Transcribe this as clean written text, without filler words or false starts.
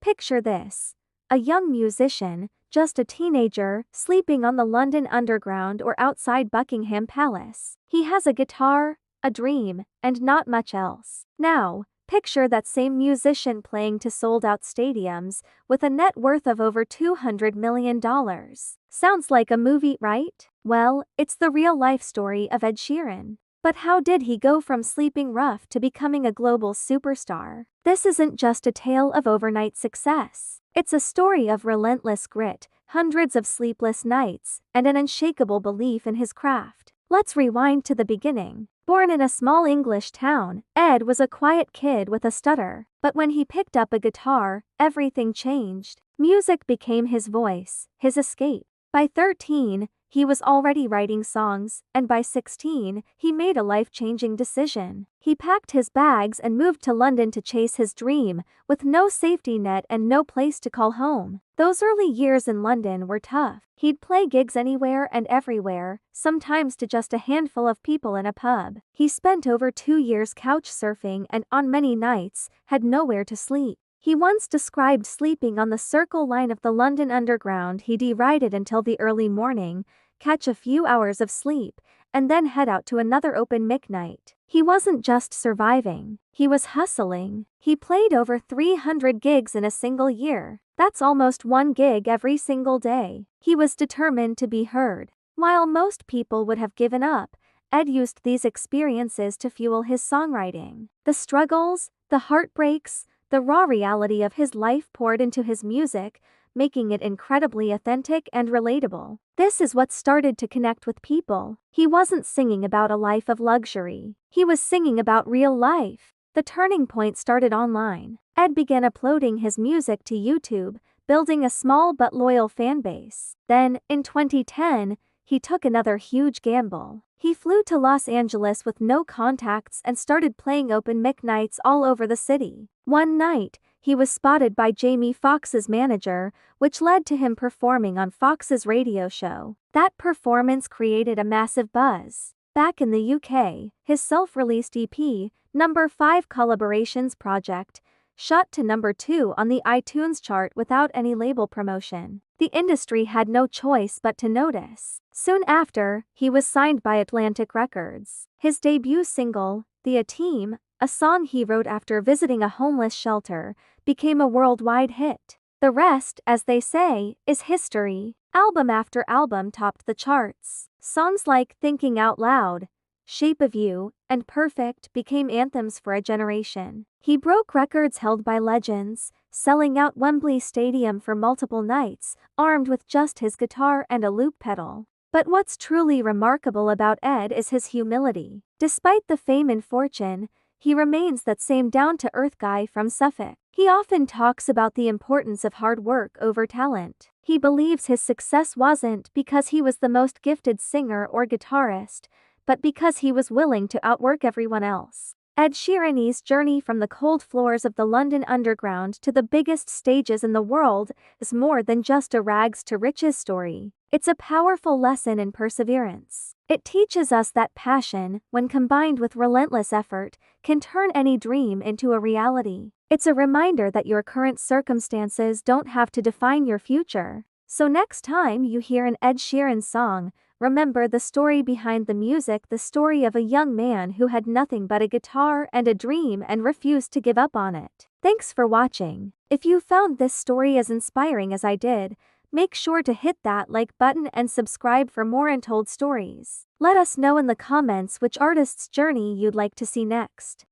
Picture this. A young musician, just a teenager, sleeping on the London Underground or outside Buckingham Palace. He has a guitar, a dream, and not much else. Now, picture that same musician playing to sold-out stadiums, with a net worth of over $200 million. Sounds like a movie, right? Well, it's the real-life story of Ed Sheeran. But how did he go from sleeping rough to becoming a global superstar? This isn't just a tale of overnight success. It's a story of relentless grit, hundreds of sleepless nights, and an unshakable belief in his craft. Let's rewind to the beginning. Born in a small English town, Ed was a quiet kid with a stutter. But when he picked up a guitar, everything changed. Music became his voice, his escape. By 13, he was already writing songs, and by 16, he made a life-changing decision. He packed his bags and moved to London to chase his dream, with no safety net and no place to call home. Those early years in London were tough. He'd play gigs anywhere and everywhere, sometimes to just a handful of people in a pub. He spent over 2 years couch surfing and on many nights, had nowhere to sleep. He once described sleeping on the Circle Line of the London Underground. He'd ride it until the early morning, catch a few hours of sleep, and then head out to another open mic night. He wasn't just surviving, he was hustling. He played over 300 gigs in a single year. That's almost 1 gig every single day. He was determined to be heard. While most people would have given up, Ed used these experiences to fuel his songwriting. The struggles, the heartbreaks, the raw reality of his life poured into his music, making it incredibly authentic and relatable. This is what started to connect with people. He wasn't singing about a life of luxury. He was singing about real life. The turning point started online. Ed began uploading his music to YouTube, building a small but loyal fan base. Then, in 2010, he took another huge gamble. He flew to Los Angeles with no contacts and started playing open mic nights all over the city. One night, he was spotted by Jamie Foxx's manager, which led to him performing on Fox's radio show. That performance created a massive buzz. Back in the UK, his self-released EP, Number 5 Collaborations Project, shot to number 2 on the iTunes chart without any label promotion. The industry had no choice but to notice. Soon after, he was signed by Atlantic Records. His debut single, The Team, a song he wrote after visiting a homeless shelter, became a worldwide hit. The rest, as they say, is history. Album after album topped the charts. Songs like Thinking Out Loud, Shape of You, and Perfect became anthems for a generation. He broke records held by legends, selling out Wembley Stadium for multiple nights, armed with just his guitar and a loop pedal. But what's truly remarkable about Ed is his humility. Despite the fame and fortune, he remains that same down-to-earth guy from Suffolk. He often talks about the importance of hard work over talent. He believes his success wasn't because he was the most gifted singer or guitarist, but because he was willing to outwork everyone else. Ed Sheeran's journey from the cold floors of the London Underground to the biggest stages in the world is more than just a rags-to-riches story. It's a powerful lesson in perseverance. It teaches us that passion, when combined with relentless effort, can turn any dream into a reality. It's a reminder that your current circumstances don't have to define your future. So next time you hear an Ed Sheeran song, remember the story behind the music, the story of a young man who had nothing but a guitar and a dream and refused to give up on it. Thanks for watching. If you found this story as inspiring as I did, make sure to hit that like button and subscribe for more untold stories. Let us know in the comments which artist's journey you'd like to see next.